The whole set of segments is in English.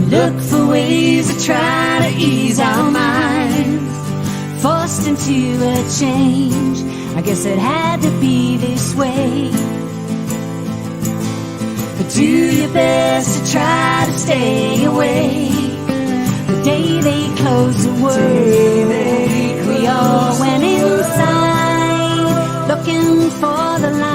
look for ways to try to ease our minds, forced into a change. I guess it had to be this way. But do your best to try to stay away. The day they closed the world, we all went inside, looking for the light.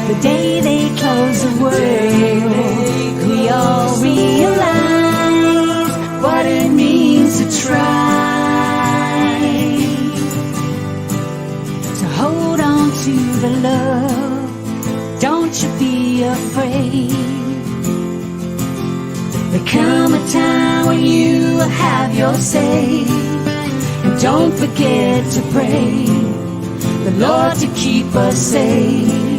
The day they closed the world, we all realized what it means to try, to hold on to the love. Don't you be afraid. There come a time when you will have your say, and don't forget to pray the Lord to keep us safe.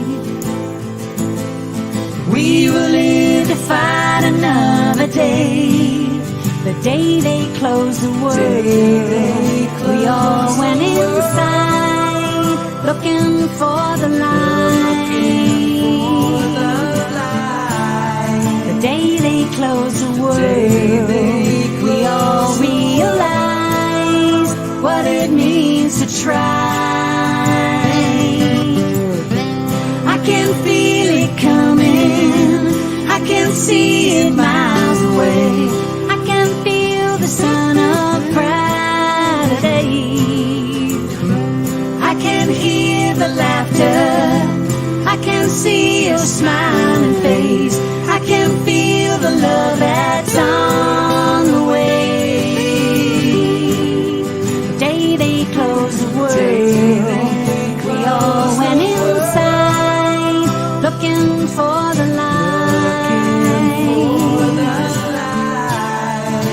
We will live to fight another day. The day they closed the world, we all went inside, looking for the light. The day they closed the world, we all realized what it means to try. I can feel it coming, I can see it miles away. I can feel the sun of pride today. I can hear the laughter, I can see your smiling face. I can feel the love that's on the way. The day they closed the world, we all went inside, looking for the light.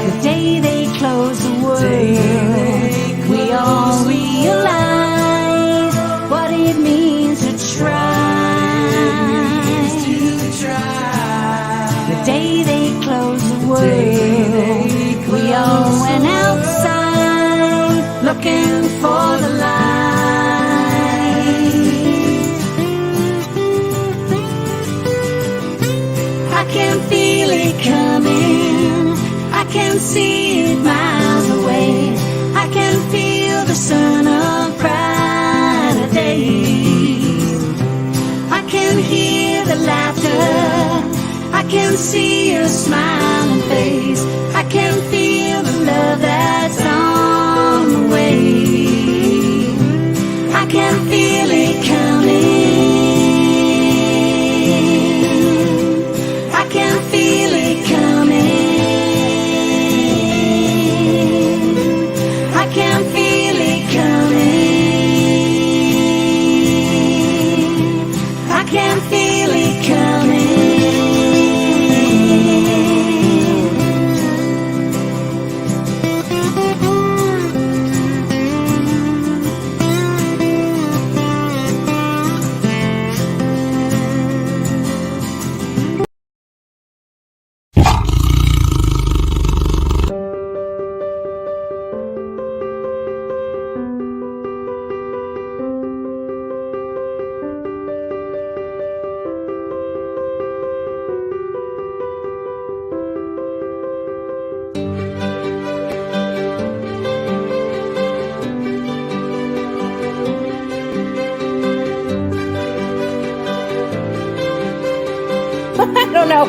The day they closed the world, we all realized what it means to try. The day they closed the world, we all went outside, looking for the light. I can feel it coming, I can see it miles away. I can feel the sun of pride today. I can hear the laughter, I can see your smiling face. I can feel the love that's on the way. I can feel it coming, I can feel it coming. I can feel it coming, I can feel it coming. I don't know,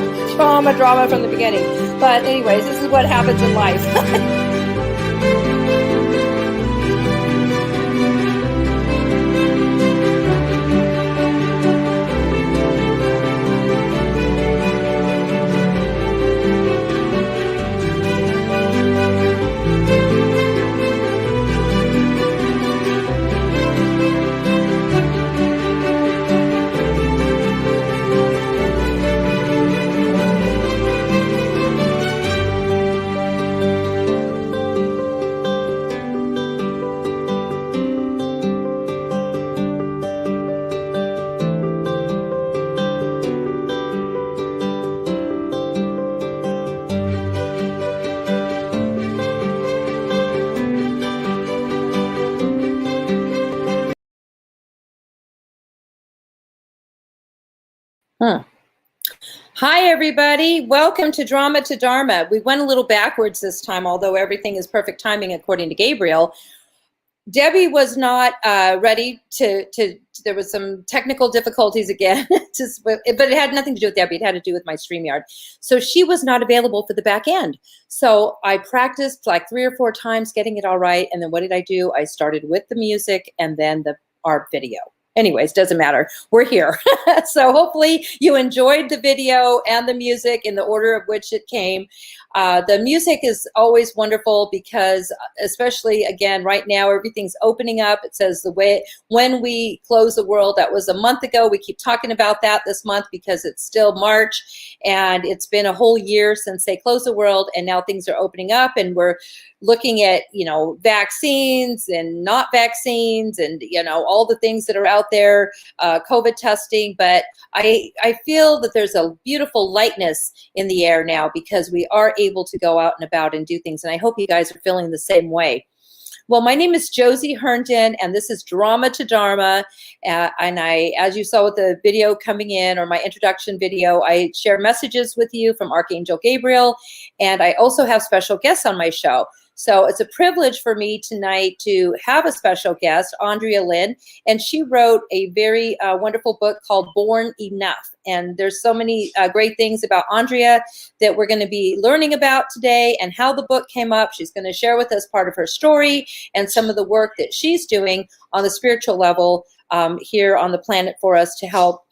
drama from the beginning. But anyways, this is what happens in life. Hi, everybody. Welcome to Drama to Dharma. We went a little backwards this time, although everything is perfect timing according to Gabriel. Debbie was not ready to, there was some technical difficulties again, but it had nothing to do with Debbie. It had to do with my StreamYard. So she was not available for the back end. So I practiced like 3 or 4 times getting it all right. And then what did I do? I started with the music and then our video. Anyways, doesn't matter. We're here. So hopefully you enjoyed the video and the music in the order of which it came. The music is always wonderful because, especially again, right now, everything's opening up. It says when we close the world, that was a month ago. We keep talking about that this month because it's still March and it's been a whole year since they closed the world, and now things are opening up and we're looking at, vaccines and not vaccines and, all the things that are out there, COVID testing. But I feel that there's a beautiful lightness in the air now because we are able to go out and about and do things. And I hope you guys are feeling the same way. Well, my name is Josie Herndon, and this is Drama to Dharma. And as you saw with the video coming in, or my introduction video, I share messages with you from Archangel Gabriel, and I also have special guests on my show. So it's a privilege for me tonight to have a special guest, Ondrea Lynn, and she wrote a very wonderful book called Born Enough. And there's so many great things about Ondrea that we're going to be learning about today and how the book came up. She's going to share with us part of her story and some of the work that she's doing on the spiritual level here on the planet for us to help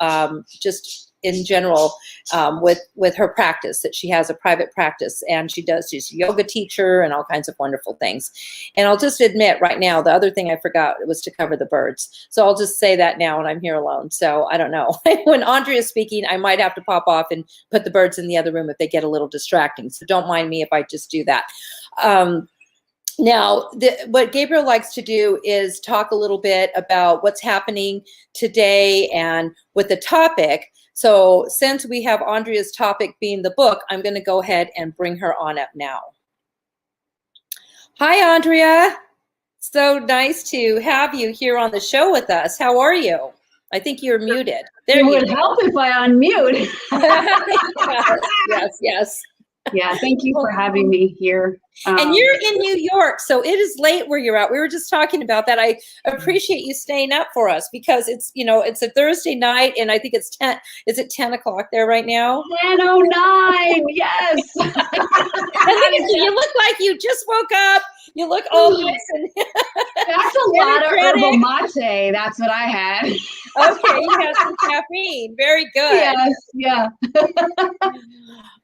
just in general with her practice, that she has a private practice, and she's a yoga teacher and all kinds of wonderful things. And I'll just admit right now, the other thing I forgot was to cover the birds. So I'll just say that now, and I'm here alone. So I don't know. When Ondrea is speaking, I might have to pop off and put the birds in the other room if they get a little distracting. So don't mind me if I just do that. Now, what Gabriel likes to do is talk a little bit about what's happening today and with the topic. So since we have Ondrea's topic being the book, I'm going to go ahead and bring her on up now. Hi, Ondrea. So nice to have you here on the show with us. How are you? I think you're muted. It would help if I unmute. Yes. Yeah, thank you for having me here. And you're in New York, so it is late where you're at. We were just talking about that. I appreciate you staying up for us because it's, it's a Thursday night, and I think it's 10. Is it 10 o'clock there right now? 10:09. Yes. And look at you. You look like you just woke up. You look all nice and that's a lot of herbal mate. That's what I had. Okay, you have some caffeine. Very good. Yes. Yeah.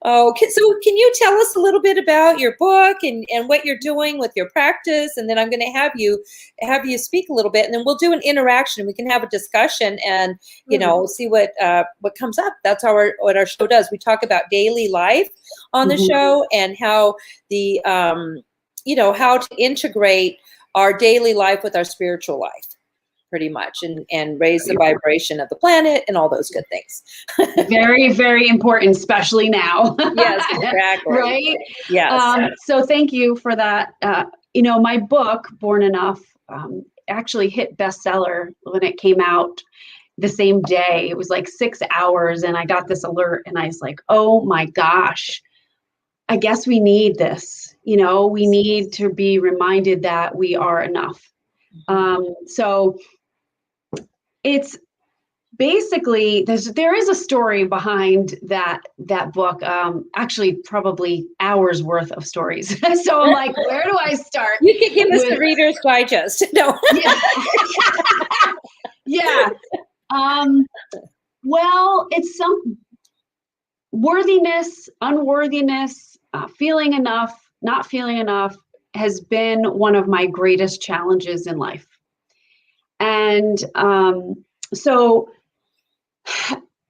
Oh, so can you tell us a little bit about your book and what you're doing with your practice? And then I'm going to have you speak a little bit, and then we'll do an interaction. We can have a discussion and, see what comes up. That's what our show does. We talk about daily life on the show and how how to integrate our daily life with our spiritual life, pretty much, and raise the vibration of the planet and all those good things. Very, very important, especially now. Yes, exactly. Right? Yes. So thank you for that. My book, Born Enough, actually hit bestseller when it came out the same day. It was like 6 hours, and I got this alert, and I was like, oh my gosh, I guess we need this. We need to be reminded that we are enough. So it's basically, there is a story behind that book, actually probably hours worth of stories. So I'm like, where do I start? You could give us the Reader's Digest. No. Yeah. Well, it's some worthiness, unworthiness, feeling enough, not feeling enough has been one of my greatest challenges in life. And so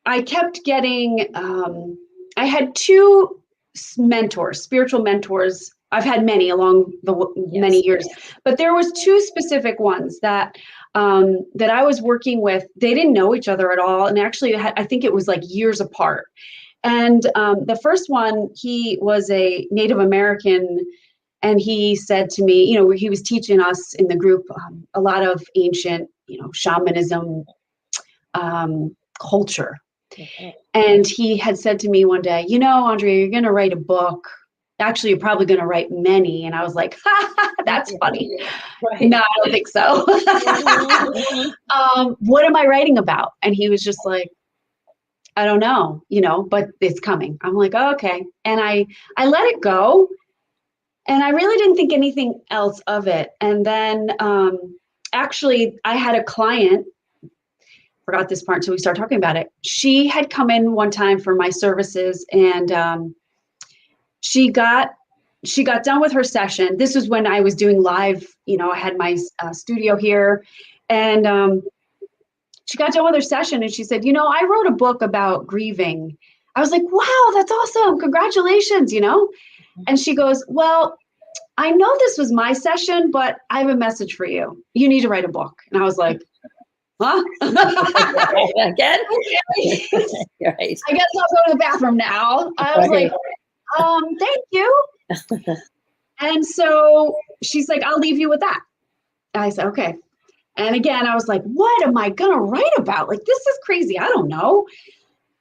I kept getting, I had 2 mentors, spiritual mentors. I've had many along the many years, but there was 2 specific ones that I was working with. They didn't know each other at all. And actually, I think it was like years apart. And the first one, he was a Native American, and he said to me, he was teaching us in the group a lot of ancient, shamanism culture. And he had said to me one day, you know, Ondrea, you're going to write a book. Actually, you're probably going to write many. And I was like, that's funny. Right. No, I don't think so. What am I writing about? And he was just like, I don't know, you know, but it's coming. I'm like, oh, okay. And I let it go. And I really didn't think anything else of it. And then actually, I had a client, forgot this part until we started talking about it. She had come in one time for my services, and she got done with her session. This was when I was doing live, you know, I had my studio here, and she got done with her session and she said, you know, I wrote a book about grieving. I was like, wow, that's awesome. Congratulations, you know? And she goes, well, I know this was my session, but I have a message for you. You need to write a book. And I was like, huh? Again? Right. I guess I'll go to the bathroom now. I was like, thank you. And so she's like, I'll leave you with that. I said, okay. And again, I was like, what am I going to write about? Like, this is crazy. I don't know.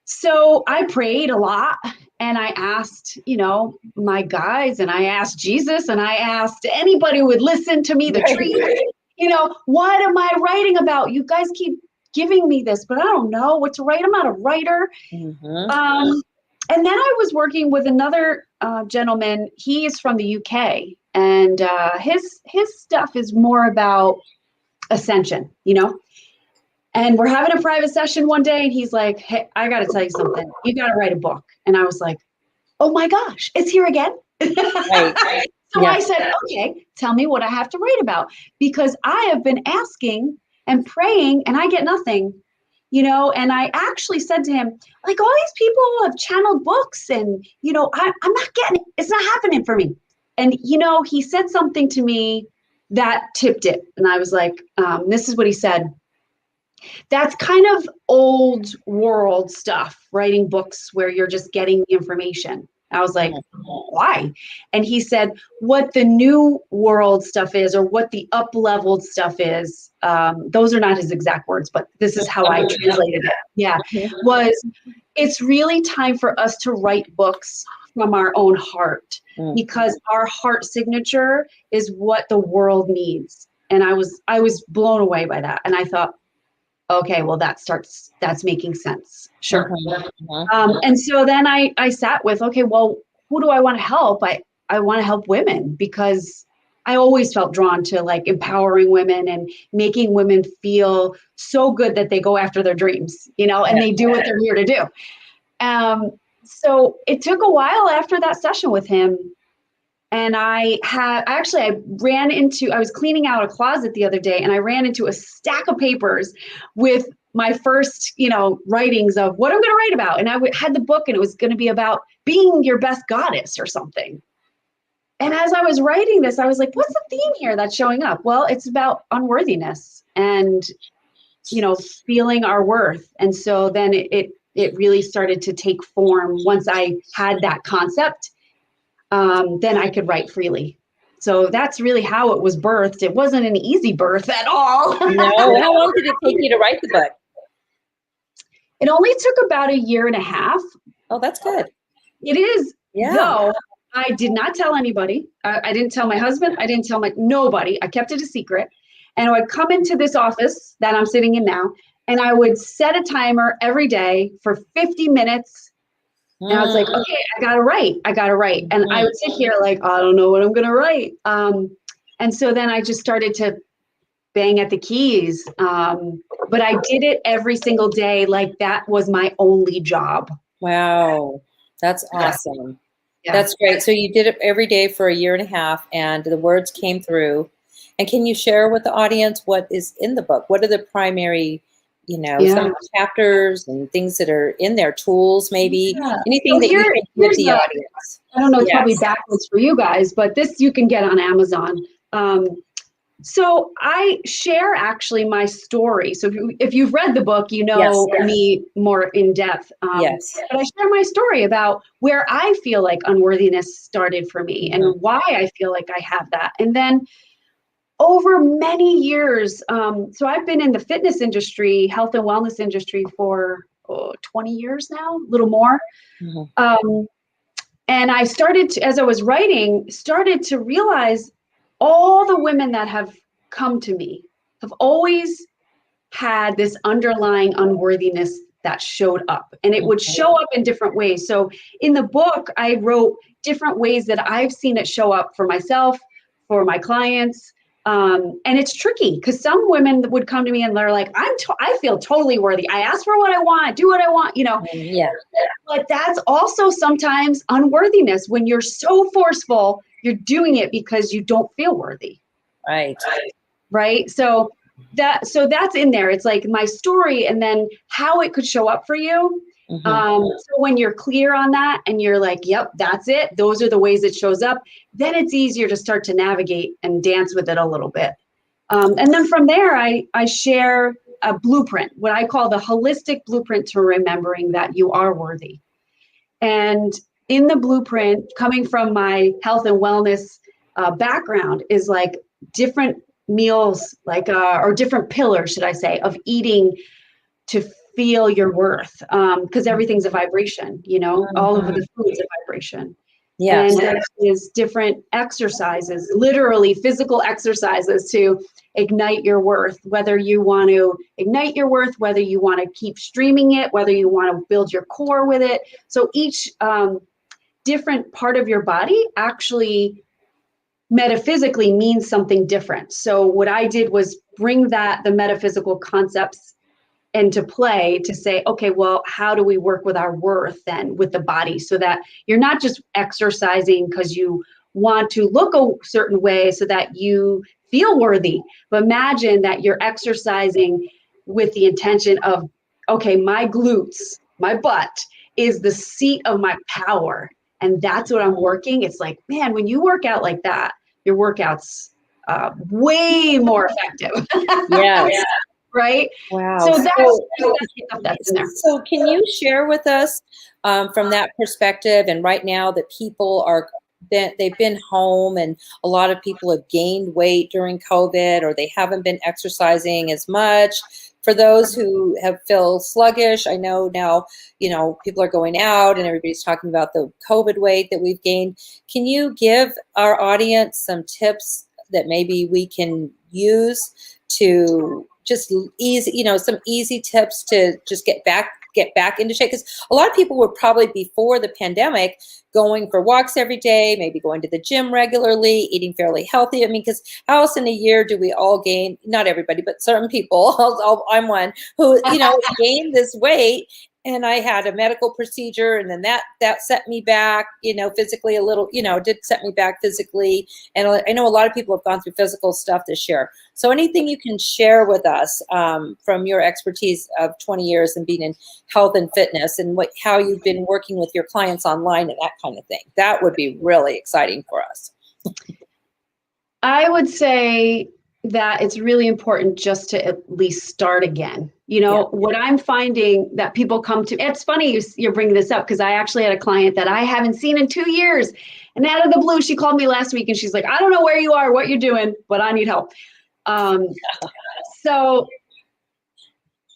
So I prayed a lot, and I asked, you know, my guides, and I asked Jesus, and I asked anybody who would listen to me, the tree, you know, what am I writing about? You guys keep giving me this, but I don't know what to write. I'm not a writer. And then I was working with another gentleman. He is from the UK, and his stuff is more about ascension, you know. And we're having a private session one day, and he's like, hey, I got to tell you something. You got to write a book. And I was like, oh my gosh, it's here again. Right. So I said, okay, tell me what I have to write about, because I have been asking and praying and I get nothing, you know. And I actually said to him, like, all these people have channeled books, and, you know, I'm not getting it. It's not happening for me. And, you know, he said something to me that tipped it. And I was like, this is what he said. That's kind of old world stuff, writing books where you're just getting the information. I was like, why? And he said, what the new world stuff is, or what the up-leveled stuff is, those are not his exact words, but this is how I translated it. Yeah, was it's really time for us to write books from our own heart, because our heart signature is what the world needs. And I was blown away by that. And I thought, okay, well, that's making sense. Sure. And so then I sat with, okay, well, who do I want to help? I want to help women, because I always felt drawn to like empowering women and making women feel so good that they go after their dreams, you know, and they do what they're here to do. So it took a while after that session with him. And I was cleaning out a closet the other day, and I ran into a stack of papers with my first, you know, writings of what I'm going to write about. And I had the book, and it was going to be about being your best goddess or something. And as I was writing this, I was like, what's the theme here that's showing up? Well, it's about unworthiness and, you know, feeling our worth. And so then it really started to take form once I had that concept. Then I could write freely. So that's really how it was birthed. It wasn't an easy birth at all. No, how long did it take you to write the book? It only took about 1.5 years. Oh, that's good. It is. Yeah. Though I did not tell anybody. I didn't tell my husband. I didn't tell nobody. I kept it a secret. And I would come into this office that I'm sitting in now, and I would set a timer every day for 50 minutes. And I was like, okay, I got to write. And I would sit here like, I don't know what I'm going to write. And so then I just started to bang at the keys. But I did it every single day. Like that was my only job. Wow. That's awesome. Yeah. That's great. So you did it every day for 1.5 years, and the words came through. And can you share with the audience what is in the book? What are the primary, you know, some chapters and things that are in there, tools, maybe anything that you can give the audience? I don't know, it's probably backwards for you guys, but this you can get on Amazon. So I share actually my story. So if you've read the book, you know me more in depth. But I share my story about where I feel like unworthiness started for me and why I feel like I have that. And then over many years, so I've been in the fitness industry, health and wellness industry for 20 years now, a little more. Mm-hmm. And I started to, as I was writing, started to realize all the women that have come to me have always had this underlying unworthiness that showed up, and it would show up in different ways. So in the book, I wrote different ways that I've seen it show up for myself, for my clients. And it's tricky because some women would come to me and they're like, I feel totally worthy. I ask for what I want, do what I want, Yeah. But that's also sometimes unworthiness when you're so forceful, you're doing it because you don't feel worthy. Right. Right. So that's in there. It's like my story and then how it could show up for you. So when you're clear on that and you're like, yep, that's it. Those are the ways it shows up. Then it's easier to start to navigate and dance with it a little bit. And then from there, I share a blueprint, what I call the holistic blueprint to remembering that you are worthy. And in the blueprint, coming from my health and wellness background, is like different meals, like or different pillars, should I say, of eating to feel your worth, because everything's a vibration, all of the food's a vibration. Yes. And there is different exercises, literally physical exercises to ignite your worth, whether you want to ignite your worth, whether you want to keep streaming it, whether you want to build your core with it. So each different part of your body actually metaphysically means something different. So what I did was bring the metaphysical concepts into play to say, okay, well, how do we work with our worth then with the body so that you're not just exercising because you want to look a certain way so that you feel worthy, but imagine that you're exercising with the intention of, okay, my glutes, my butt is the seat of my power. And that's what I'm working. It's like, man, when you work out like that, your workout's way more effective. Yes. Right? Wow. So that's in there. So can you share with us from that perspective, and right now that people they've been home and a lot of people have gained weight during COVID, or they haven't been exercising as much. For those who feel sluggish, I know now, people are going out and everybody's talking about the COVID weight that we've gained. Can you give our audience some tips that maybe we can use to just easy, some easy tips to just get back into shape? Because a lot of people were probably before the pandemic going for walks every day, maybe going to the gym regularly, eating fairly healthy. I mean, because how else in a year do we all gain, not everybody, but certain people, I'm one who, gained this weight. And I had a medical procedure, and then that set me back, physically a little, did set me back physically. And I know a lot of people have gone through physical stuff this year. So anything you can share with us from your expertise of 20 years and being in health and fitness, and how you've been working with your clients online and that kind of thing, that would be really exciting for us. I would say that it's really important just to at least start again. What I'm finding that people come to, it's funny you're bringing this up, because I actually had a client that I haven't seen in 2 years. And out of the blue, she called me last week and she's like, I don't know where you are, what you're doing, but I need help. So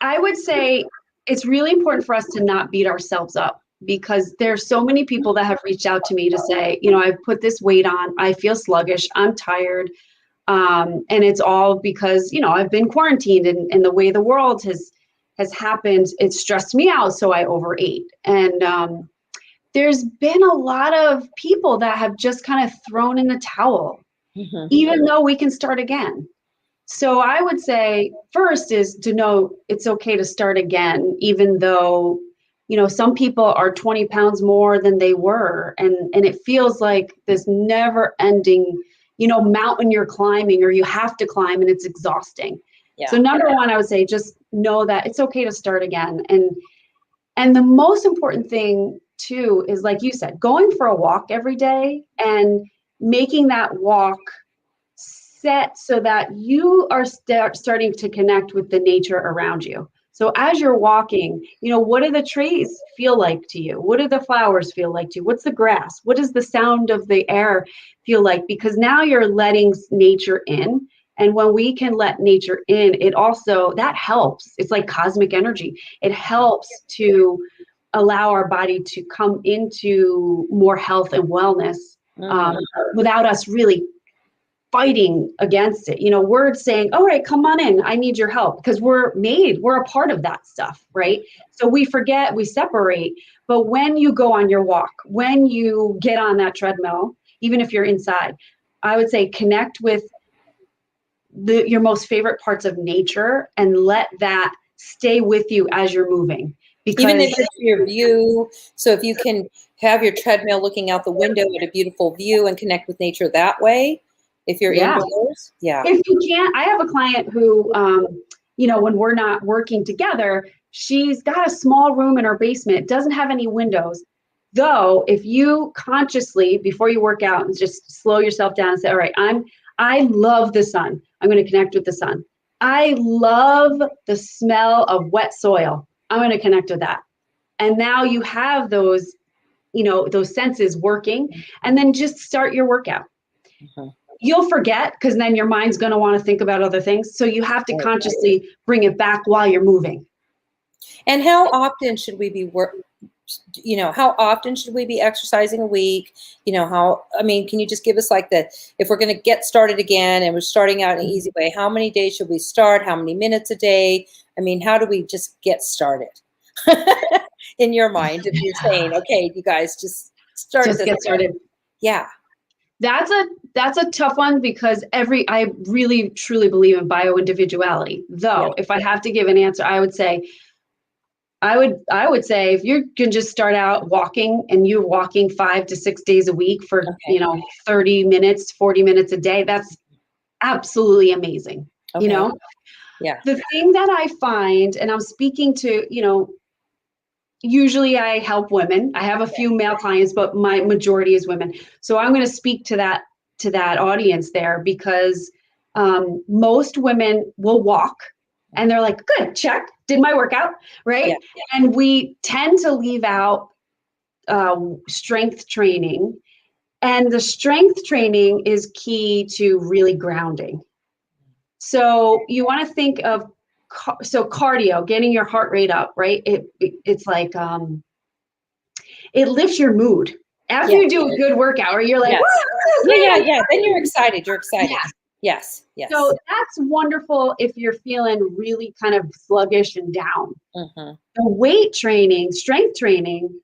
I would say it's really important for us to not beat ourselves up, because there's so many people that have reached out to me to say, I've put this weight on, I feel sluggish, I'm tired. And it's all because, I've been quarantined and the way the world has happened, it stressed me out. So I overate. And there's been a lot of people that have just kind of thrown in the towel, even though we can start again. So I would say first is to know it's okay to start again, even though, some people are 20 pounds more than they were. And it feels like this never ending mountain you're climbing, or you have to climb, and it's exhausting. Yeah. So number one, I would say just know that it's okay to start again. And the most important thing too is, like you said, going for a walk every day and making that walk set so that you are starting to connect with the nature around you. So as you're walking, what do the trees feel like to you? What do the flowers feel like to you? What's the grass? What does the sound of the air feel like? Because now you're letting nature in, And when we can let nature in, it also, that helps. It's like cosmic energy. It helps to allow our body to come into more health and wellness without us really fighting against it. We're saying, all right, come on in. I need your help, because we're a part of that stuff, right? So we forget, we separate. But when you go on your walk, when you get on that treadmill, even if you're inside, I would say connect with your most favorite parts of nature and let that stay with you as you're moving. Because even if it's your view, so if you can have your treadmill looking out the window at a beautiful view and connect with nature that way, if you're indoors, If you can't, I have a client who, when we're not working together, she's got a small room in her basement, doesn't have any windows. Though, if you consciously, before you work out, and just slow yourself down and say, all right, I love the sun. I'm going to connect with the sun. I love the smell of wet soil. I'm going to connect with that. And now you have those, those senses working, and then just start your workout. You'll forget, because then your mind's going to want to think about other things. So you have to consciously bring it back while you're moving. And how often should we be how often should we be exercising a week? Can you just give us if we're going to get started again and we're starting out in an easy way, how many days should we start? How many minutes a day? How do we just get started? In your mind, if you're saying, okay, you guys just get started. Yeah. That's a tough one, because I really truly believe in bio-individuality. Though, if I have to give an answer, I would say if you can just start out walking, and you're walking 5 to 6 days a week for 30 minutes, 40 minutes a day, that's absolutely amazing. Yeah. The thing that I find, and I'm speaking to, usually I help women. I have a few male clients, but my majority is women. So I'm going to speak to that audience there, because most women will walk and they're like, good, check, did my workout, right? Yeah. And we tend to leave out strength training. And the strength training is key to really grounding. So you want to think of cardio, getting your heart rate up, right? It's like it lifts your mood after you do a good workout, or you're like, yeah. Then you're excited. Yes. So that's wonderful if you're feeling really kind of sluggish and down. The weight training, strength training,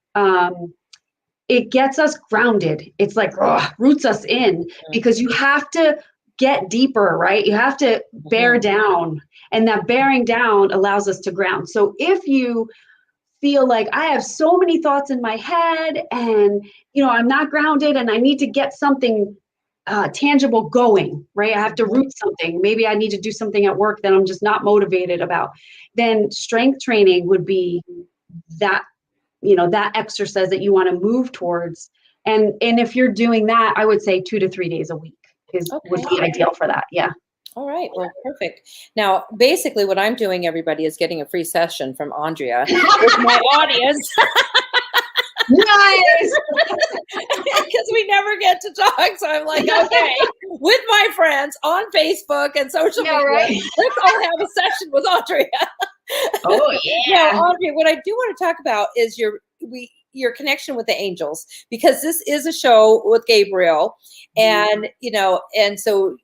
it gets us grounded. It's like roots us in, because you have to get deeper, right? You have to bear down, and that bearing down allows us to ground. So if you feel like I have so many thoughts in my head, and I'm not grounded, and I need to get something tangible going, right? I have to root something. Maybe I need to do something at work that I'm just not motivated about. Then strength training would be that, that exercise that you want to move towards. And if you're doing that, I would say 2 to 3 days a week would be ideal for that. Yeah. All right. Well, perfect. Now, basically what I'm doing, everybody, is getting a free session from Ondrea with my audience. Nice. Because we never get to talk. So I'm like, okay, with my friends on Facebook and social media, right? Let's all have a session with Ondrea. Oh, yeah. Now, Ondrea, what I do want to talk about is your connection with the angels, because this is a show with Gabriel, and and so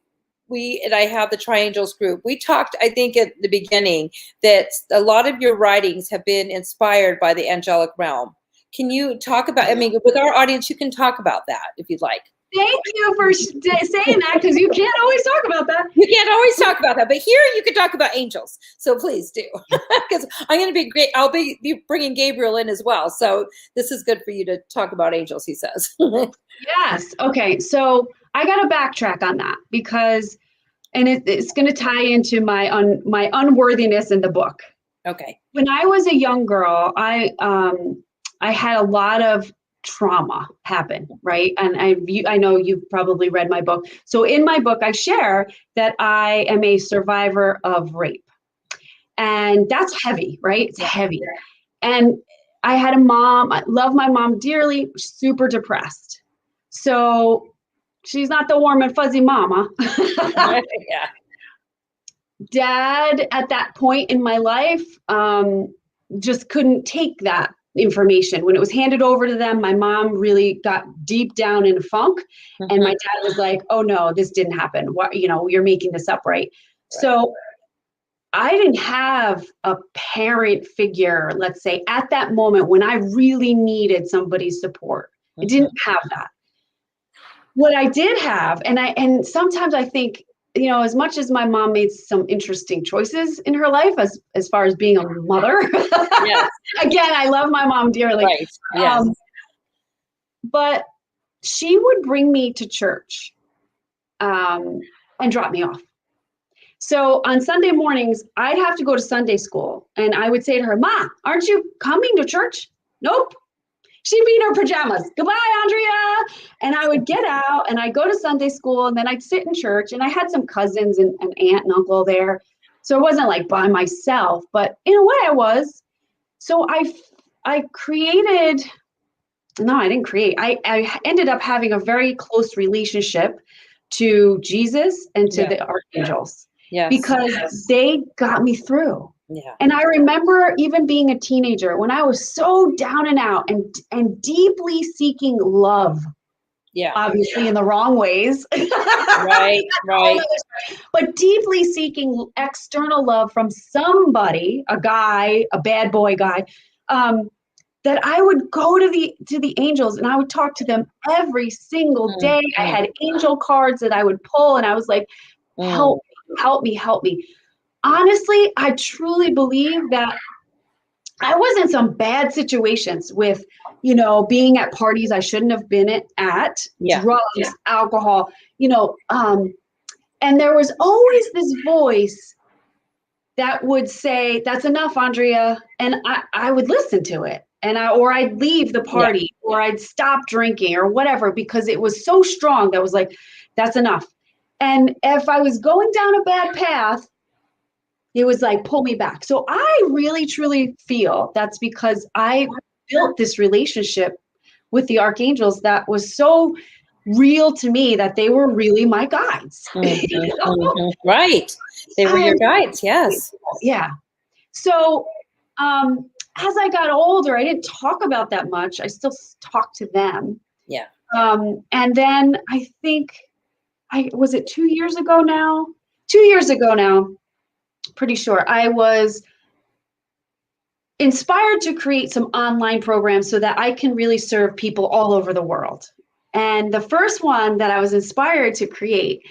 I have the Triangels group. We talked, I think, at the beginning that a lot of your writings have been inspired by the angelic realm. Can you talk about, with our audience, you can talk about that if you'd like. Thank you for saying that, because you can't always talk about that. You can't always talk about that, but here you can talk about angels. So please do, because I'm going to be great. I'll be bringing Gabriel in as well. So this is good for you to talk about angels, he says. Yes. Okay. So I got to backtrack on that, because, and it's going to tie into my unworthiness in the book. Okay. When I was a young girl, I had a lot of trauma happen, right? And I know you've probably read my book. So in my book, I share that I am a survivor of rape. And that's heavy, right? It's heavy. And I had a mom, I love my mom dearly, super depressed. So she's not the warm and fuzzy mama. Yeah. dad at that point in my life just couldn't take that information. When it was handed over to them, my mom really got deep down in a funk, and my dad was like, "Oh no, this didn't happen. What, you're making this up, right?" So I didn't have a parent figure, let's say, at that moment when I really needed somebody's support. I didn't have that. What I did have, and sometimes I think, as much as my mom made some interesting choices in her life as far as being a mother, Yes. again, I love my mom dearly. Right. Yes. But she would bring me to church and drop me off. So on Sunday mornings, I'd have to go to Sunday school, and I would say to her, "Ma, aren't you coming to church?" "Nope." She'd be in her pajamas. "Goodbye, Ondrea." And I would get out and I'd go to Sunday school, and then I'd sit in church, and I had some cousins and an aunt and uncle there. So it wasn't like by myself, but in a way I was. So I created, no, I didn't create. I ended up having a very close relationship to Jesus and to the archangels. Yes. Because they got me through. Yeah. And I remember even being a teenager when I was so down and out and deeply seeking love. Yeah. Obviously in the wrong ways. Right. But deeply seeking external love from somebody, a guy, a bad boy guy, that I would go to the angels and I would talk to them every single day. I had angel cards that I would pull, and I was like, help me. Honestly, I truly believe that I was in some bad situations with, being at parties I shouldn't have been at, drugs, alcohol, and there was always this voice that would say, "That's enough, Ondrea," and I would listen to it, or I'd leave the party, or I'd stop drinking or whatever, because it was so strong that was like, "That's enough." And if I was going down a bad path, it was like, pull me back. So I really, truly feel that's because I built this relationship with the archangels that was so real to me that they were really my guides. Right. They were your guides. Yes. Yeah. So as I got older, I didn't talk about that much. I still talk to them. Yeah. And then I think, was it 2 years ago now? 2 years ago now, pretty sure, I was inspired to create some online programs so that I can really serve people all over the world. And the first one that I was inspired to create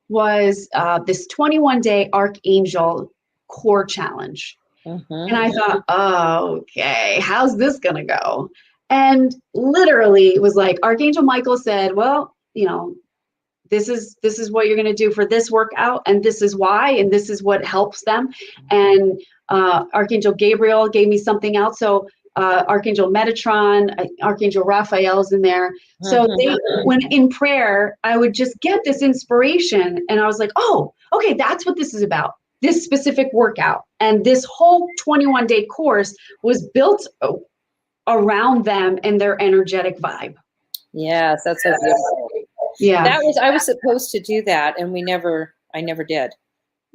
was this 21-day Archangel Core Challenge. And I thought, oh, okay, how's this going to go? And literally it was like, Archangel Michael said, well, this is what you're going to do for this workout, and this is why, and this is what helps them. And Archangel Gabriel gave me something else. So Archangel Metatron, Archangel Raphael's in there. So when in prayer, I would just get this inspiration, and I was like, oh, okay, that's what this is about. This specific workout, and this whole 21-day course was built around them and their energetic vibe. Yes, that's so beautiful. Yeah, I was supposed to do that, and I never did.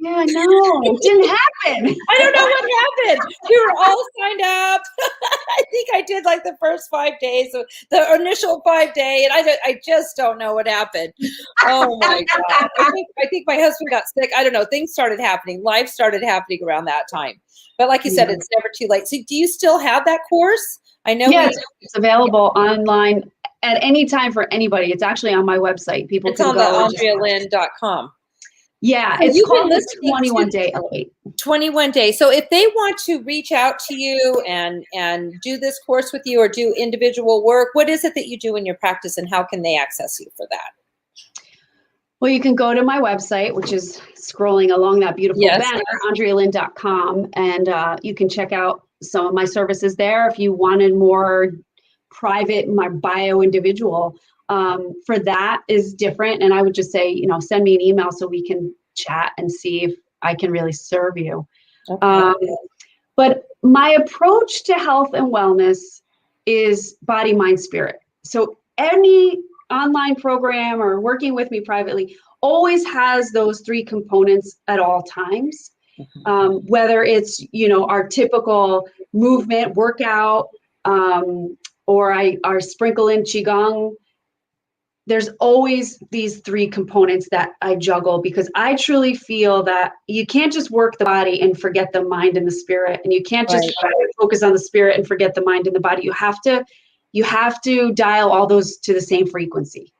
Yeah, I know. It didn't happen. I don't know what happened. We were all signed up. I think I did like the first 5 days, the initial 5 day, and I just don't know what happened. Oh my God. I think my husband got sick. I don't know. Things started happening. Life started happening around that time. But like you said, it's never too late. So do you still have that course? I know. Yes, it's available online at any time for anybody. It's actually on my website. People it's can on go. the OndreaLynn.com. Yeah, it's called the 21 Day Elevate. 21 days. So if they want to reach out to you and do this course with you or do individual work, what is it that you do in your practice, and how can they access you for that? Well, you can go to my website, which is scrolling along that beautiful banner, OndreaLynn.com, and you can check out some of my services there. If you wanted more private, my bio individual, for that is different. And I would just say, send me an email so we can chat and see if I can really serve you. Okay. But my approach to health and wellness is body, mind, spirit. So any online program or working with me privately always has those three components at all times. Whether it's, our typical movement workout, or I sprinkle in Qigong, there's always these three components that I juggle, because I truly feel that you can't just work the body and forget the mind and the spirit. And you can't just focus on the spirit and forget the mind and the body. You have to dial all those to the same frequency.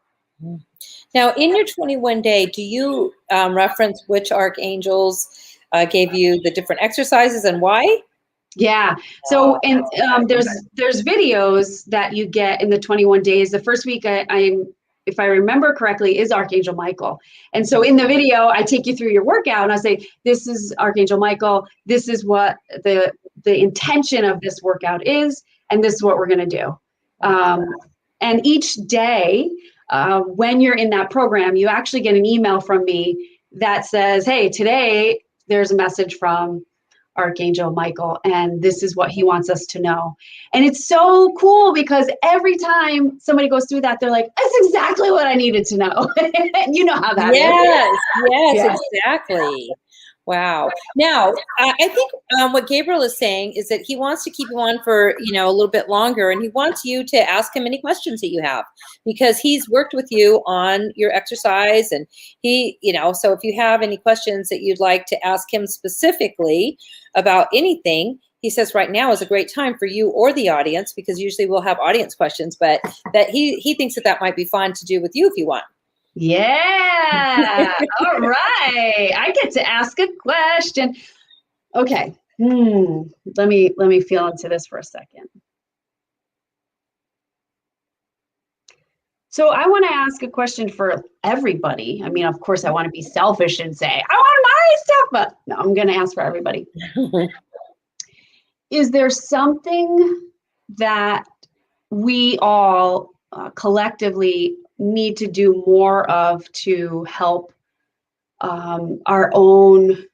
Now, in your 21 day, do you reference which archangels gave you the different exercises and why? Yeah. So, and there's videos that you get in the 21 days. The first week, if I remember correctly, is Archangel Michael. And so in the video, I take you through your workout and I say, this is Archangel Michael. This is what the intention of this workout is. And this is what we're going to do. And each day, when you're in that program, you actually get an email from me that says, hey, today there's a message from Archangel Michael, and this is what he wants us to know. And it's so cool, because every time somebody goes through that, they're like, that's exactly what I needed to know. You know how that is. Yes, exactly. Wow. Now, I think what Gabriel is saying is that he wants to keep you on for, a little bit longer, and he wants you to ask him any questions that you have, because he's worked with you on your exercise, and he, so if you have any questions that you'd like to ask him specifically about anything, he says right now is a great time for you or the audience, because usually we'll have audience questions, but that he thinks that might be fun to do with you if you want. Yeah. All right. I get to ask a question. Okay. Let me feel into this for a second. So I want to ask a question for everybody. I mean, of course, I want to be selfish and say, I want my stuff, but no, I'm going to ask for everybody. Is there something that we all collectively need to do more of to help our own,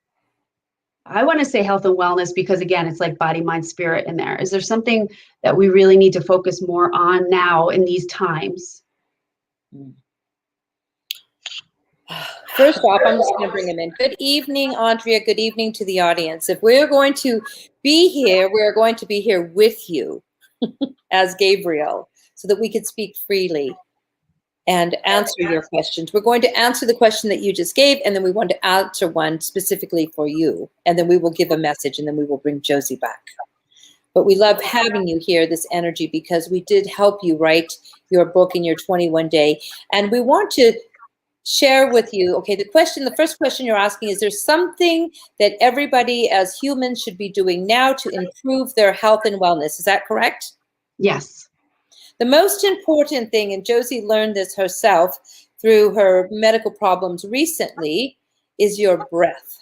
I want to say health and wellness, because again, it's like body, mind, spirit in there. Is there something that we really need to focus more on now in these times? First off, I'm just going to bring him in. Good evening, Ondrea. Good evening to the audience. If we're going to be here, we're going to be here with you as Gabriel, so that we could speak freely and answer your questions. We're going to answer the question that you just gave, and then we want to answer one specifically for you. And then we will give a message, and then we will bring Josie back. But we love having you here, this energy, because we did help you write your book in your 21 day. And we want to share with you, okay, the first question you're asking, is there something that everybody as humans should be doing now to improve their health and wellness? Is that correct? Yes. The most important thing, and Josie learned this herself through her medical problems recently, is your breath.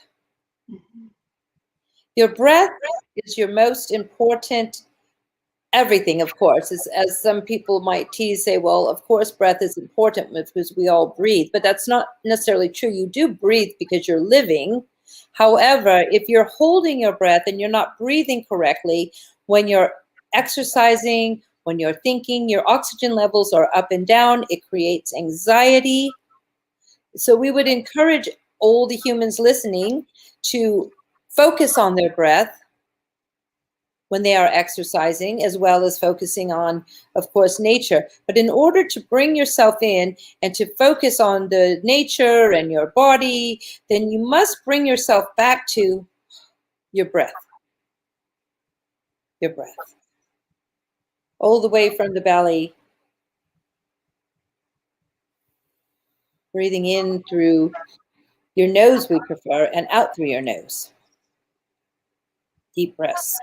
Your breath is your most important everything, of course. As some people might tease, say, well, of course, breath is important because we all breathe, but that's not necessarily true. You do breathe because you're living. However, if you're holding your breath and you're not breathing correctly, when you're exercising, when you're thinking, your oxygen levels are up and down. It creates anxiety. So we would encourage all the humans listening to focus on their breath when they are exercising, as well as focusing on, of course, nature. But in order to bring yourself in and to focus on the nature and your body, then you must bring yourself back to your breath. Your breath. All the way from the belly, breathing in through your nose, we prefer, and out through your nose. Deep breaths.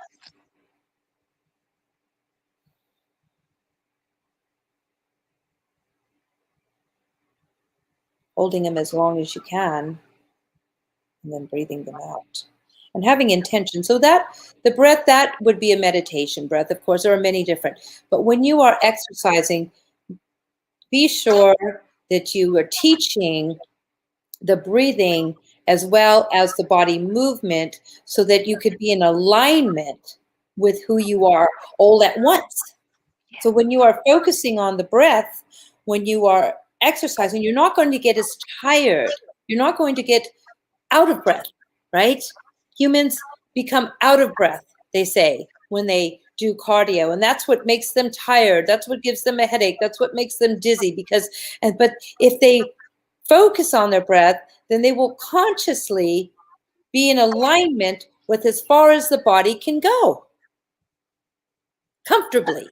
Holding them as long as you can, and then breathing them out. And having intention. So that the breath, that would be a meditation breath. Of course, there are many different. But when you are exercising, be sure that you are teaching the breathing as well as the body movement, so that you could be in alignment with who you are all at once. So when you are focusing on the breath, when you are exercising, you're not going to get as tired. You're not going to get out of breath, right? Humans become out of breath, they say, when they do cardio, and that's what makes them tired. That's what gives them a headache. That's what makes them dizzy, but if they focus on their breath, then they will consciously be in alignment with as far as the body can go comfortably.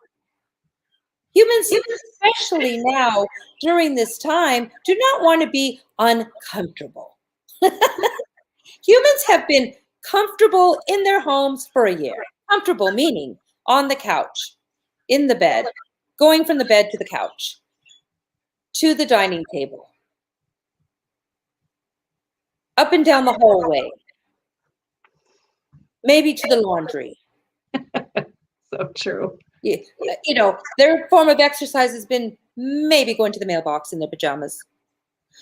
Humans, especially now during this time, do not want to be uncomfortable. Humans have been comfortable in their homes for a year. Comfortable meaning on the couch, in the bed, going from the bed to the couch, to the dining table, up and down the hallway, maybe to the laundry. So true. You know, their form of exercise has been maybe going to the mailbox in their pajamas.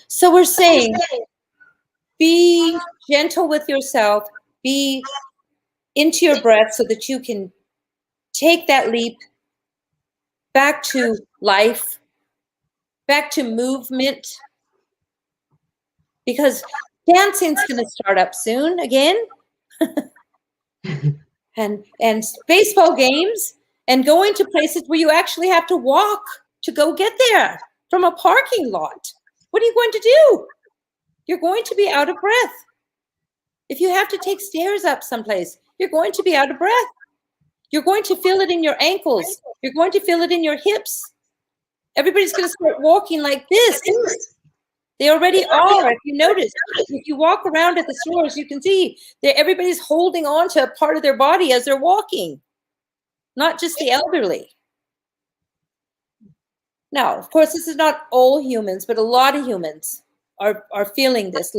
So we're saying, be gentle with yourself, be into your breath so that you can take that leap back to life, back to movement, because dancing's going to start up soon again. and baseball games, and going to places where you actually have to walk to go get there from a parking lot. What are you going to do? You're going to be out of breath. If you have to take stairs up someplace, you're going to be out of breath. You're going to feel it in your ankles. You're going to feel it in your hips. Everybody's going to start walking like this. They already are. If you notice, if you walk around at the stores, you can see that everybody's holding on to a part of their body as they're walking, not just the elderly. Now, of course, this is not all humans, but a lot of humans are feeling this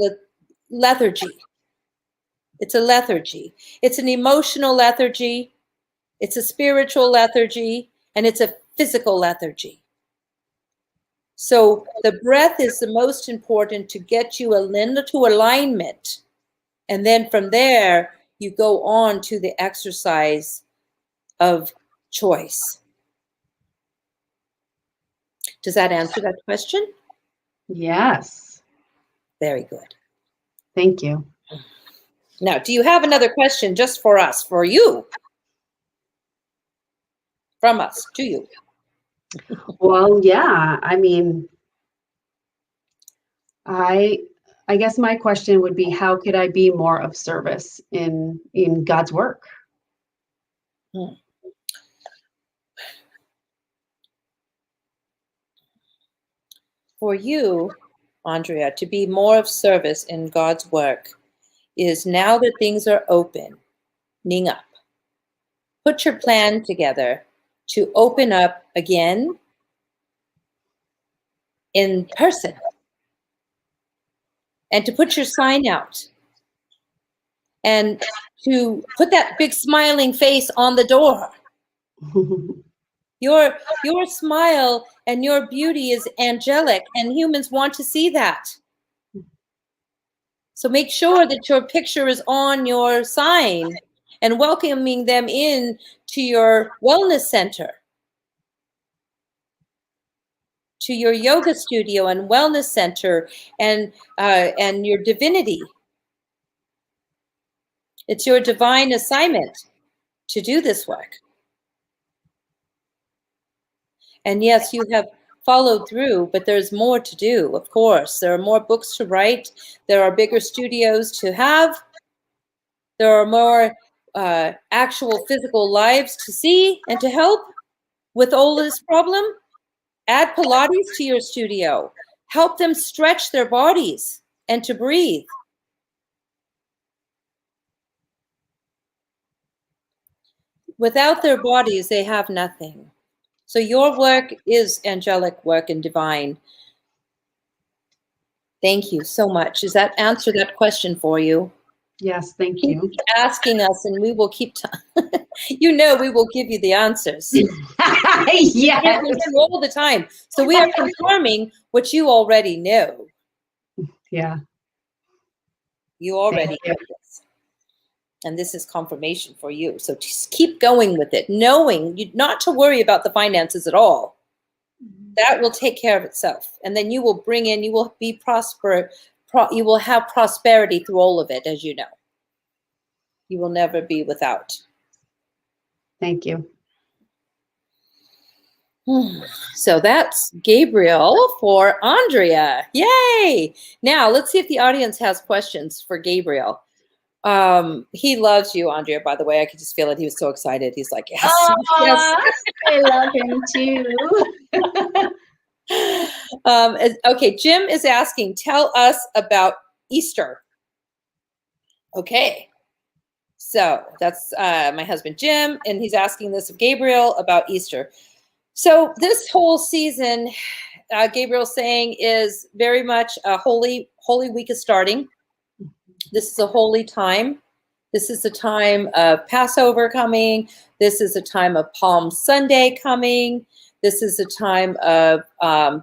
lethargy. It's a lethargy. It's an emotional lethargy. It's a spiritual lethargy, and it's a physical lethargy. So the breath is the most important to get you into alignment. And then from there, you go on to the exercise of choice. Does that answer that question? Yes. Very good. Thank you. Now, do you have another question just for us, for you? From us to you. Well, yeah. I mean, I guess my question would be, how could I be more of service in God's work? For you, Ondrea, to be more of service in God's work is, now that things are opening up, put your plan together to open up again in person, and to put your sign out, and to put that big smiling face on the door. Your smile and your beauty is angelic, and humans want to see that. So make sure that your picture is on your sign, and welcoming them in to your wellness center, to your yoga studio and wellness center, and your divinity. It's your divine assignment to do this work. And yes, you have followed through, but there's more to do, of course. There are more books to write. There are bigger studios to have. There are more actual physical lives to see and to help with all this problem. Add Pilates to your studio. Help them stretch their bodies and to breathe. Without their bodies, they have nothing. So your work is angelic work and divine. Thank you so much. Does that answer that question for you? Yes, thank you. Keep asking us, and we will keep we will give you the answers. Yes. All the time. So we are confirming what you already know. Yeah. You already know this. And this is confirmation for you. So just keep going with it, knowing not to worry about the finances at all. that will take care of itself. And then you will bring in, you will be you will have prosperity through all of it, as you know. You will never be without. Thank you. So that's Gabriel for Ondrea. Yay! Now let's see if the audience has questions for Gabriel. He loves you, Ondrea, by the way. I could just feel it. He was so excited. He's like, yes, yes. I love him too. Okay, Jim is asking, tell us about Easter. Okay. So that's my husband, Jim, and he's asking this of Gabriel about Easter. So this whole season, Gabriel's saying, is very much a holy week is starting. This is a holy time. This is a time of Passover coming. This is a time of Palm Sunday coming. This is a time of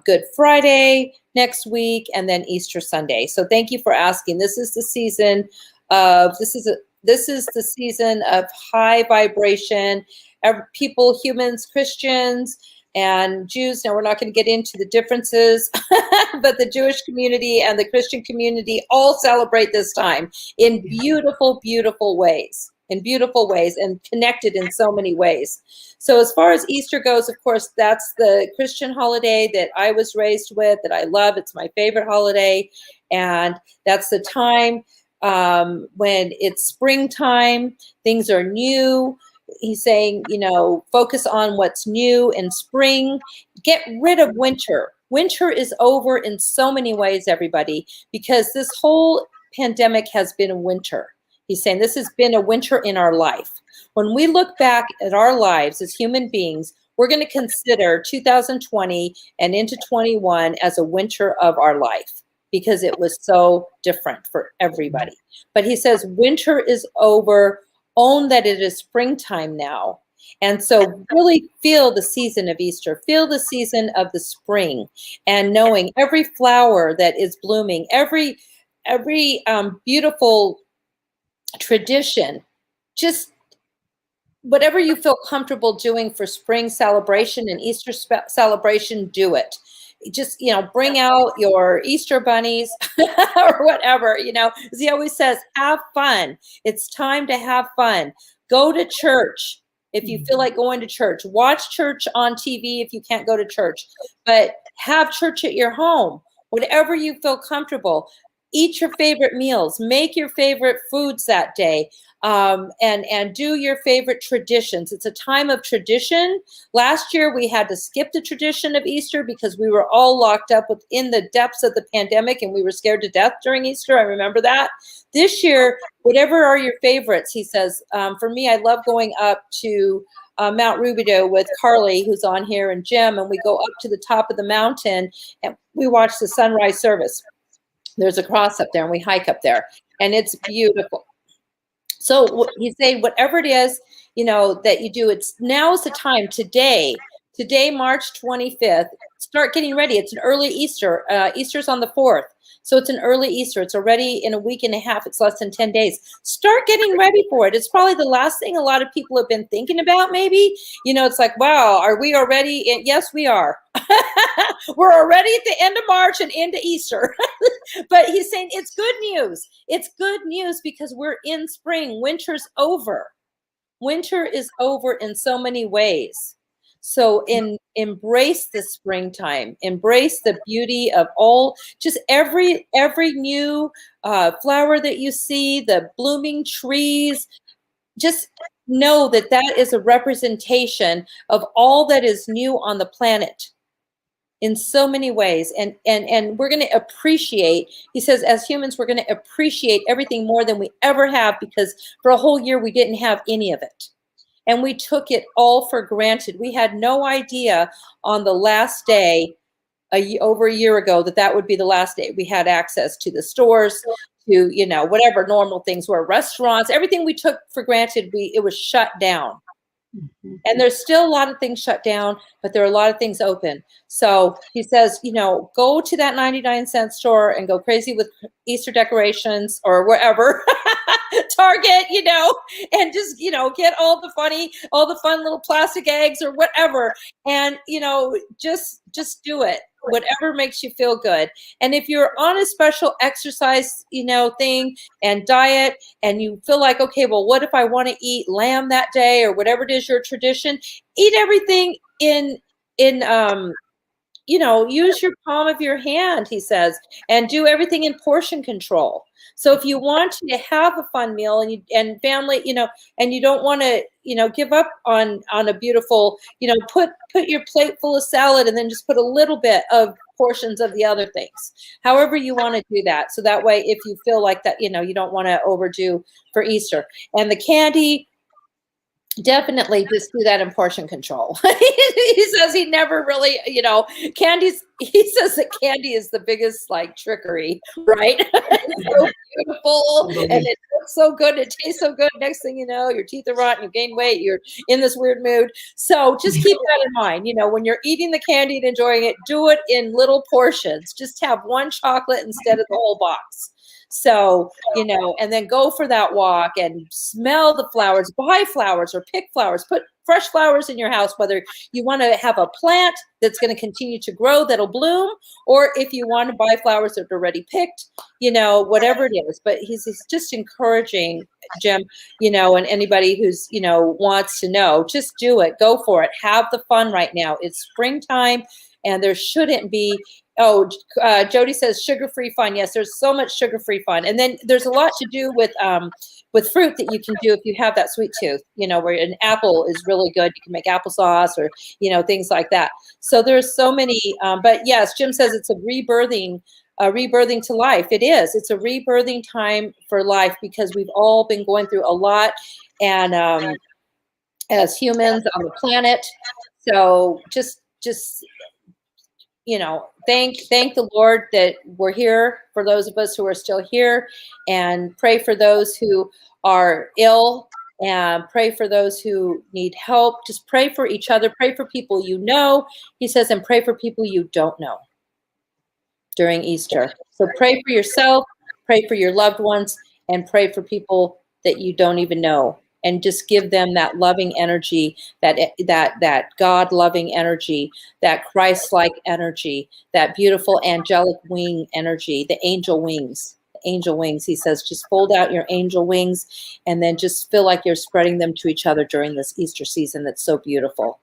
Good Friday next week, and then Easter Sunday. So thank you for asking. This is the season of the season of high vibration. People, humans, Christians, and Jews. Now, we're not going to get into the differences, but the Jewish community and the Christian community all celebrate this time in beautiful, beautiful ways. In beautiful ways, and connected in so many ways. So as far as Easter goes, of course, that's the Christian holiday that I was raised with, that I love. It's my favorite holiday. And that's the time when it's springtime, things are new. He's saying, focus on what's new in spring. Get rid of winter. Winter is over in so many ways, everybody, because this whole pandemic has been winter. He's saying this has been a winter in our life. When we look back at our lives as human beings, we're going to consider 2020 and into 21 as a winter of our life because it was so different for everybody. But he says winter is over. Own that it is springtime now. And so really feel the season of Easter, feel the season of the spring, and knowing every flower that is blooming, every beautiful tradition, just whatever you feel comfortable doing for spring celebration and Easter celebration, do it. Just, bring out your Easter bunnies or whatever, as he always says, have fun. It's time to have fun. Go to church if you feel like going to church. Watch church on TV if you can't go to church, but have church at your home, whatever you feel comfortable. Eat your favorite meals, make your favorite foods that day, and do your favorite traditions. It's a time of tradition. Last year, we had to skip the tradition of Easter because we were all locked up within the depths of the pandemic and we were scared to death during Easter. I remember that. This year, whatever are your favorites, he says. For me, I love going up to Mount Rubidoux with Carly, who's on here, and Jim, and we go up to the top of the mountain and we watch the sunrise service. There's a cross up there and we hike up there and it's beautiful. So he's saying whatever it is, that you do, now is the time. Today, March 25th, start getting ready. It's an early Easter. Easter's on the 4th. So it's an early Easter. It's already in a week and a half. It's less than 10 days. Start getting ready for it. It's probably the last thing a lot of people have been thinking about, maybe. It's like, wow, are we already? Yes, we are. We're already at the end of March and into Easter. But he's saying it's good news. It's good news because we're in spring. Winter's over. Winter is over in so many ways. So embrace the springtime, embrace the beauty of just every new flower that you see, the blooming trees. Just know that that is a representation of all that is new on the planet in so many ways. And we're going to appreciate, he says, as humans, we're going to appreciate everything more than we ever have because for a whole year, we didn't have any of it. And we took it all for granted. We had no idea on the last day, over a year ago, that would be the last day we had access to the stores, to, whatever normal things were, restaurants, everything we took for granted, it was shut down. Mm-hmm. And there's still a lot of things shut down, but there are a lot of things open. So he says, go to that 99-cent store and go crazy with Easter decorations or wherever Target, and just, get all the fun little plastic eggs or whatever. And, just do it, whatever makes you feel good. And if you're on a special exercise, thing and diet, and you feel like, okay, well, what if I want to eat lamb that day or whatever it is your tradition, eat everything use your palm of your hand, he says, and do everything in portion control. So if you want to have a fun meal and family, and you don't want to, give up on a beautiful, put your plate full of salad and then just put a little bit of portions of the other things, however you want to do that. So that way, if you feel like that, you don't want to overdo for Easter. And the candy, definitely just do that in portion control. He says he never really, he says that candy is the biggest trickery, right? It's so beautiful and it looks so good, it tastes so good. Next thing you know, your teeth are rotten, you gain weight, you're in this weird mood. So just keep that in mind. When you're eating the candy and enjoying it, do it in little portions. Just have one chocolate instead of the whole box. So, and then go for that walk and smell the flowers, buy flowers or pick flowers, put fresh flowers in your house, whether you want to have a plant that's going to continue to grow, that'll bloom, or if you want to buy flowers that are already picked, whatever it is. But he's just encouraging, Jim, and anybody who's, wants to know, just do it, go for it. Have the fun right now. It's springtime and there shouldn't be, Jody says sugar-free fun. Yes, there's so much sugar-free fun. And then there's a lot to do with fruit that you can do if you have that sweet tooth, where an apple is really good. You can make applesauce or, things like that. So there's so many, but yes, Jim says it's a rebirthing to life. It is. It's a rebirthing time for life because we've all been going through a lot and as humans on the planet. So just thank the Lord that we're here, for those of us who are still here, and pray for those who are ill and pray for those who need help. Just pray for each other. Pray for people he says, and pray for people you don't know during Easter. So pray for yourself, pray for your loved ones, and pray for people that you don't even know. And just give them that loving energy, that God-loving energy, that Christ-like energy, that beautiful angelic wing energy, the angel wings. Angel wings, he says, just fold out your angel wings and then just feel like you're spreading them to each other during this Easter season that's so beautiful.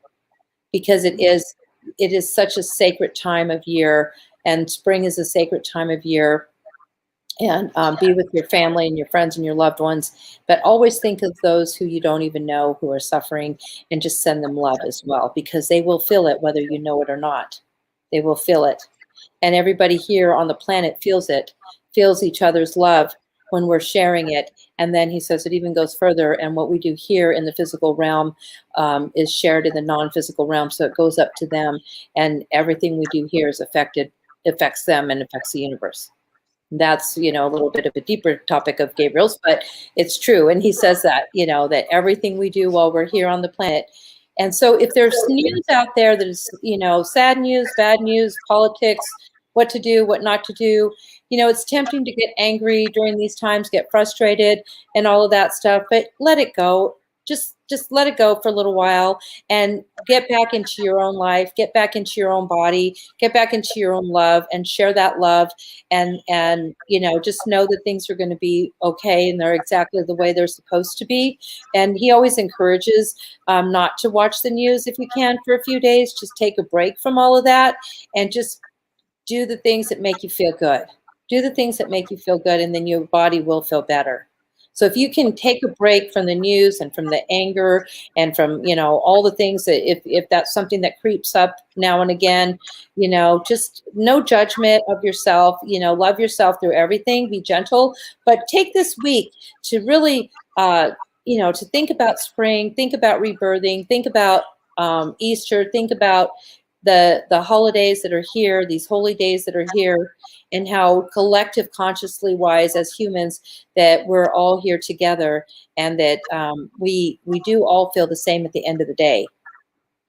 Because it is such a sacred time of year, and spring is a sacred time of year. And be with your family and your friends and your loved ones, but always think of those who you don't even know who are suffering, and just send them love as well, because they will feel it whether you know it or not. They will feel it. And everybody here on the planet feels it, feels each other's love when we're sharing it. And then he says it even goes further, and what we do here in the physical realm is shared in the non-physical realm, so it goes up to them, and everything we do here is affects them and affects the universe. That's, a little bit of a deeper topic of Gabriel's, but it's true. And he says that, that everything we do while we're here on the planet. And so if there's news out there that is, sad news, bad news, politics, what to do, what not to do, it's tempting to get angry during these times, get frustrated and all of that stuff, but let it go. Just let it go for a little while and get back into your own life, get back into your own body, get back into your own love, and share that love. And just know that things are going to be okay, and they're exactly the way they're supposed to be. And he always encourages not to watch the news if you can for a few days. Just take a break from all of that and just do the things that make you feel good. Do the things that make you feel good, and then your body will feel better. So if you can take a break from the news and from the anger and from, all the things that if that's something that creeps up now and again, just no judgment of yourself, love yourself through everything, be gentle, but take this week to really, to think about spring, think about rebirthing, think about Easter, think about the holidays that are here, these holy days that are here, and how collective consciously wise as humans that we're all here together, and that we do all feel the same at the end of the day.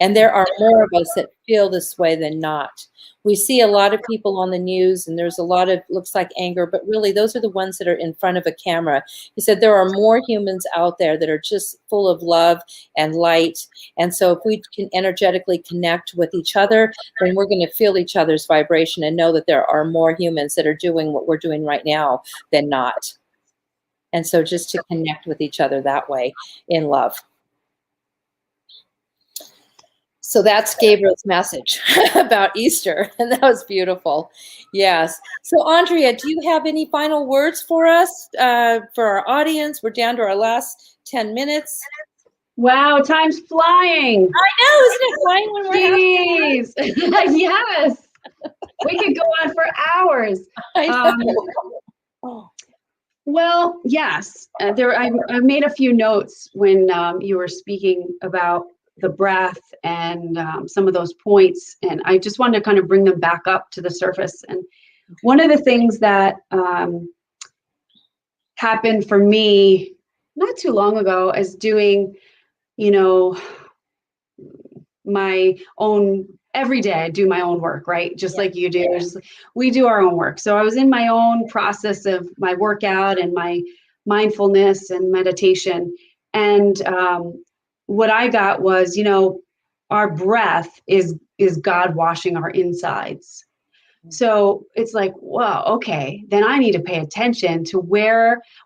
And there are more of us that feel this way than not. We see a lot of people on the news, and there's a lot of, looks like anger, but really those are the ones that are in front of a camera. He said there are more humans out there that are just full of love and light. And so if we can energetically connect with each other, then we're going to feel each other's vibration and know that there are more humans that are doing what we're doing right now than not. And so just to connect with each other that way in love. So that's Gabriel's message about Easter, and that was beautiful. Yes. So Ondrea, do you have any final words for us, for our audience? We're down to our last 10 minutes. Wow, time's flying. I know, isn't it flying when we're Jeez. Yes. We could go on for hours. I know. Well, yes. I made a few notes when you were speaking about the breath and some of those points, and I just wanted to kind of bring them back up to the surface. And one of the things that happened for me not too long ago is doing, my own, every day I do my own work, right? Just like you do. We do our own work. So I was in my own process of my workout and my mindfulness and meditation. And what I got was, our breath is God washing our insides. So it's like, wow, okay, then I need to pay attention to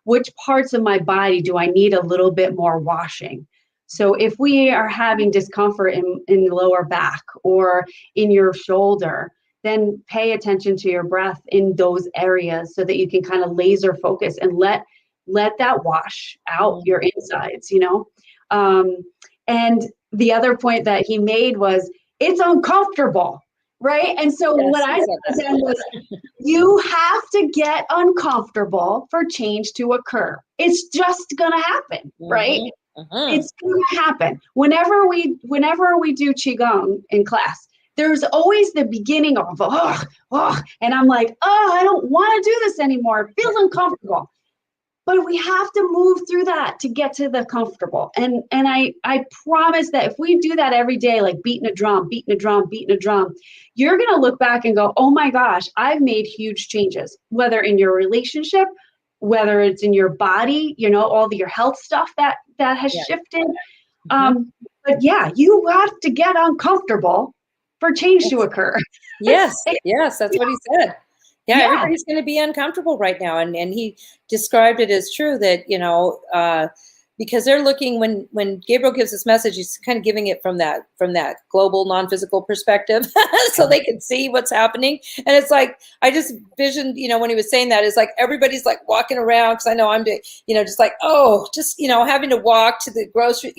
which parts of my body do I need a little bit more washing. So if we are having discomfort in the lower back or in your shoulder, then pay attention to your breath in those areas so that you can kind of laser focus and let that wash out your insides, And the other point that he made was, it's uncomfortable, right? And so what I said was, you have to get uncomfortable for change to occur. It's just going to happen, right? It's going to happen. Whenever we do Qigong in class, there's always the beginning of, and I'm like, I don't want to do this anymore. It feels uncomfortable. But we have to move through that to get to the comfortable. And I promise that if we do that every day, like beating a drum, you're going to look back and go, oh my gosh, I've made huge changes, whether in your relationship, whether it's in your body, all your health stuff that has shifted. But yeah, you have to get uncomfortable for change to occur. Yes, that's what he said. Yeah, everybody's going to be uncomfortable right now. And he described it as true that, because they're looking, when Gabriel gives this message, he's kind of giving it from that global non-physical perspective so they can see what's happening. And it's like, I just visioned, when he was saying that, it's like everybody's like walking around, because I know I'm doing, just like, having to walk to the grocery,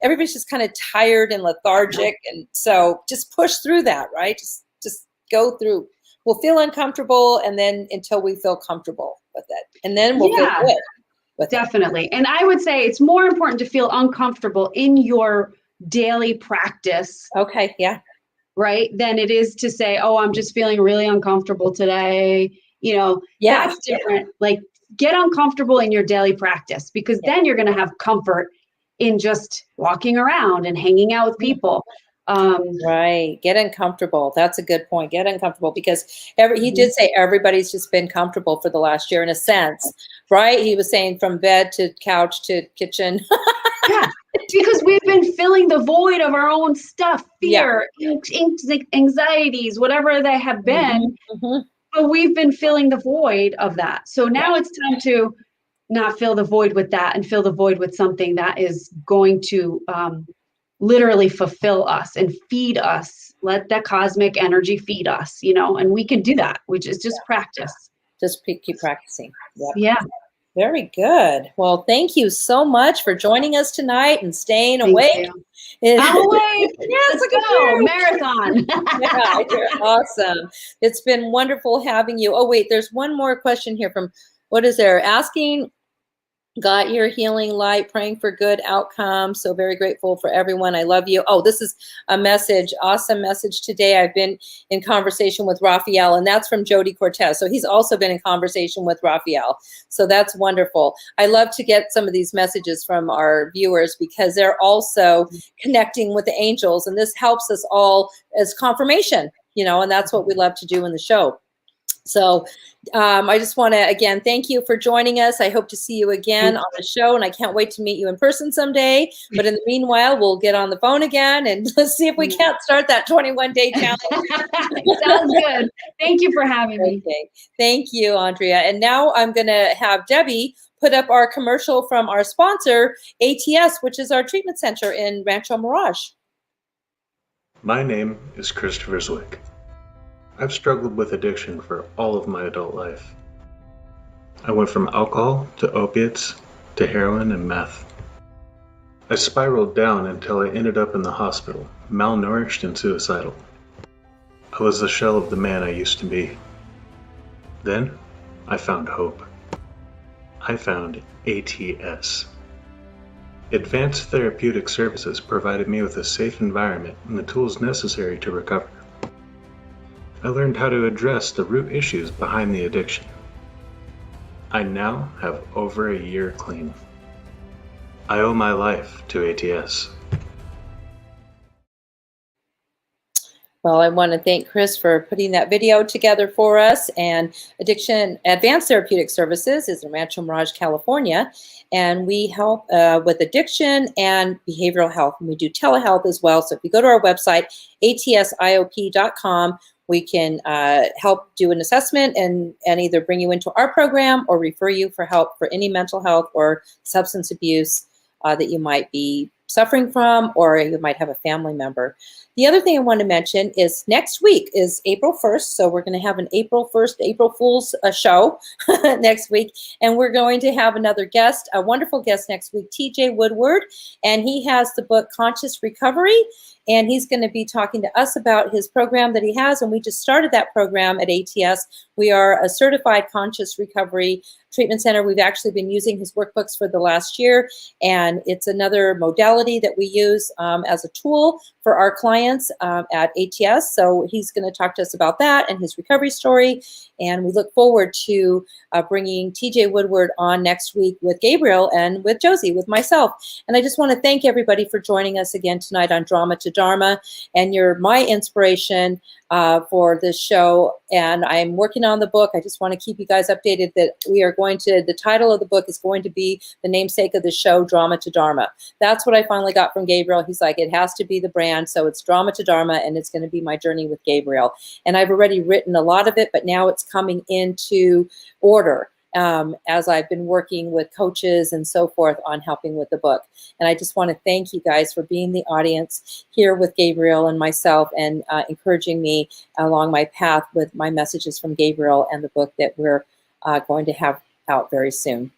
everybody's just kind of tired and lethargic. And so just push through that, right? Just go through. We'll feel uncomfortable, and then until we feel comfortable with it, and then we'll feel good with definitely. And I would say it's more important to feel uncomfortable in your daily practice. Okay, yeah. Right? Than it is to say, I'm just feeling really uncomfortable today. That's different. Like, get uncomfortable in your daily practice, because then you're going to have comfort in just walking around and hanging out with people. Right. Get uncomfortable. That's a good point. Get uncomfortable, because he did say everybody's just been comfortable for the last year in a sense, right? He was saying from bed to couch to kitchen. Yeah, because we've been filling the void of our own stuff, fear, anxieties, whatever they have been. But we've been filling the void of that. So now it's time to not fill the void with that and fill the void with something that is going to literally fulfill us and feed us. Let that cosmic energy feed us, and we can do that, which is just practice. Just keep practicing. Yep. Yeah. Very good. Well, thank you so much for joining us tonight and staying awake. I'm awake. Yes, let's go. Marathon. Yeah, you're awesome. It's been wonderful having you. Oh, wait, there's one more question here from, what is there? Asking, Got your healing light, praying for good outcomes. So very grateful for everyone. I love you. Oh, this is a message, awesome message today. I've been in conversation with Raphael, and that's from Jody Cortez. So he's also been in conversation with Raphael. So that's wonderful. I love to get some of these messages from our viewers because they're also connecting with the angels, and this helps us all as confirmation, and that's what we love to do in the show. So I just want to, again, thank you for joining us. I hope to see you again on the show, and I can't wait to meet you in person someday. But in the meanwhile, we'll get on the phone again, and let's see if we can't start that 21-day challenge. Sounds good. Thank you for having me. Okay. Thank you, Ondrea. And now I'm going to have Debbie put up our commercial from our sponsor, ATS, which is our treatment center in Rancho Mirage. My name is Christopher Zwick. I've struggled with addiction for all of my adult life. I went from alcohol to opiates to heroin and meth. I spiraled down until I ended up in the hospital, malnourished and suicidal. I was the shell of the man I used to be. Then, I found hope. I found ATS. Advanced Therapeutic Services provided me with a safe environment and the tools necessary to recover. I learned how to address the root issues behind the addiction. I now have over a year clean. I owe my life to ATS. Well, I want to thank Chris for putting that video together for us. And Advanced Therapeutic Services is in Rancho Mirage, California. And we help with addiction and behavioral health. And we do telehealth as well. So if you go to our website, atsiop.com, we can help do an assessment and either bring you into our program or refer you for help for any mental health or substance abuse that you might be suffering from, or you might have a family member. The other thing I want to mention is next week is April 1st. So we're going to have an April 1st, April Fool's show next week. And we're going to have another guest, a wonderful guest next week, TJ Woodward. And he has the book Conscious Recovery. And he's going to be talking to us about his program that he has. And we just started that program at ATS. We are a certified conscious recovery treatment center. We've actually been using his workbooks for the last year. And it's another modality that we use as a tool for our clients at ATS. So he's going to talk to us about that and his recovery story. And we look forward to bringing TJ Woodward on next week with Gabriel and with Josie, with myself. And I just want to thank everybody for joining us again tonight on Drama to Dharma. And you're my inspiration for this show. And I'm working on the book. I just want to keep you guys updated that we are going to, the title of the book is going to be the namesake of the show, Drama to Dharma. That's what I finally got from Gabriel. He's like, it has to be the brand. So it's Drama to Dharma, and it's going to be my journey with Gabriel. And I've already written a lot of it, but now it's coming into order as I've been working with coaches and so forth on helping with the book. And I just want to thank you guys for being the audience here with Gabriel and myself and encouraging me along my path with my messages from Gabriel and the book that we're going to have out very soon.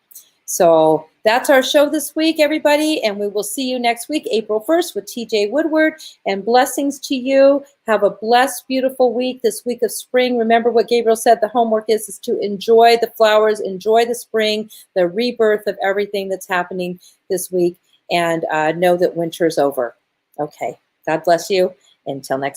So that's our show this week, everybody, and we will see you next week, April 1st, with TJ Woodward, and blessings to you. Have a blessed, beautiful week, this week of spring. Remember what Gabriel said, the homework is to enjoy the flowers, enjoy the spring, the rebirth of everything that's happening this week, and know that winter is over. Okay, God bless you. Until next